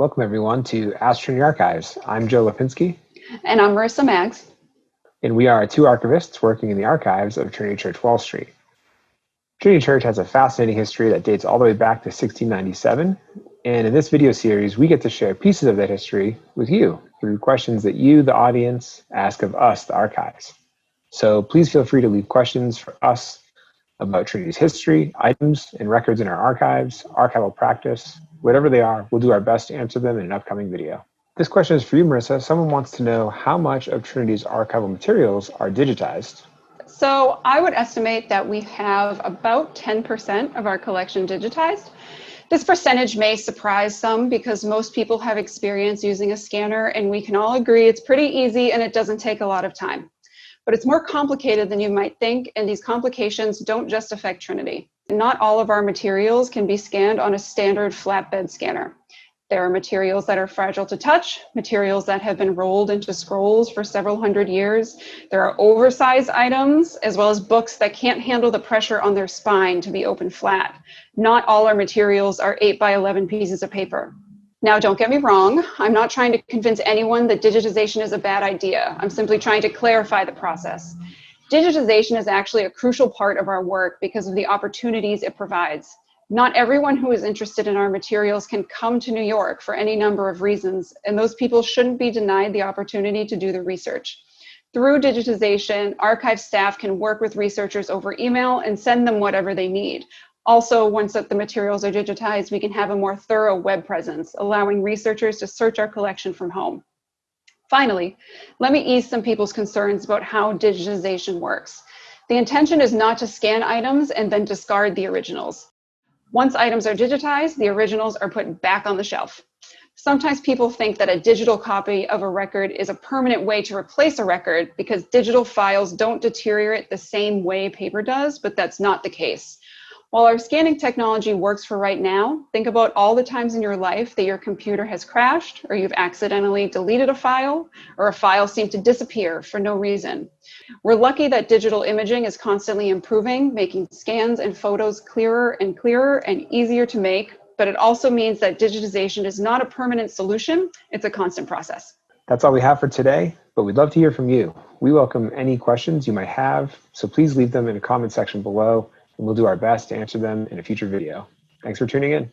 Welcome everyone to Ask Trinity Archives. I'm Joe Lapinski. And I'm Marissa Maggs. And we are two archivists working in the archives of Trinity Church, Wall Street. Trinity Church has a fascinating history that dates all the way back to 1697. And in this video series, we get to share pieces of that history with you through questions that you, the audience, ask of us, the archives. So please feel free to leave questions for us about Trinity's history, items and records in our archives, archival practice, whatever they are, we'll do our best to answer them in an upcoming video. This question is for you, Marissa. Someone wants to know how much of Trinity's archival materials are digitized. So I would estimate that we have about 10% of our collection digitized. This percentage may surprise some because most people have experience using a scanner, and we can all agree it's pretty easy and it doesn't take a lot of time. But it's more complicated than you might think, and these complications don't just affect Trinity. Not all of our materials can be scanned on a standard flatbed scanner. There are materials that are fragile to touch, materials that have been rolled into scrolls for several hundred years. There are oversized items, as well as books that can't handle the pressure on their spine to be open flat. Not all our materials are 8 by 11 pieces of paper. Now, don't get me wrong, I'm not trying to convince anyone that digitization is a bad idea. I'm simply trying to clarify the process. Digitization is actually a crucial part of our work because of the opportunities it provides. Not everyone who is interested in our materials can come to New York for any number of reasons, and those people shouldn't be denied the opportunity to do the research. Through digitization, archive staff can work with researchers over email and send them whatever they need. Also, once the materials are digitized, we can have a more thorough web presence, allowing researchers to search our collection from home. Finally, let me ease some people's concerns about how digitization works. The intention is not to scan items and then discard the originals. Once items are digitized, the originals are put back on the shelf. Sometimes people think that a digital copy of a record is a permanent way to replace a record because digital files don't deteriorate the same way paper does, but that's not the case. While our scanning technology works for right now, think about all the times in your life that your computer has crashed, or you've accidentally deleted a file, or a file seemed to disappear for no reason. We're lucky that digital imaging is constantly improving, making scans and photos clearer and easier to make, but it also means that digitization is not a permanent solution, it's a constant process. That's all we have for today, but we'd love to hear from you. We welcome any questions you might have, so please leave them in the comment section below, and we'll do our best to answer them in a future video. Thanks for tuning in.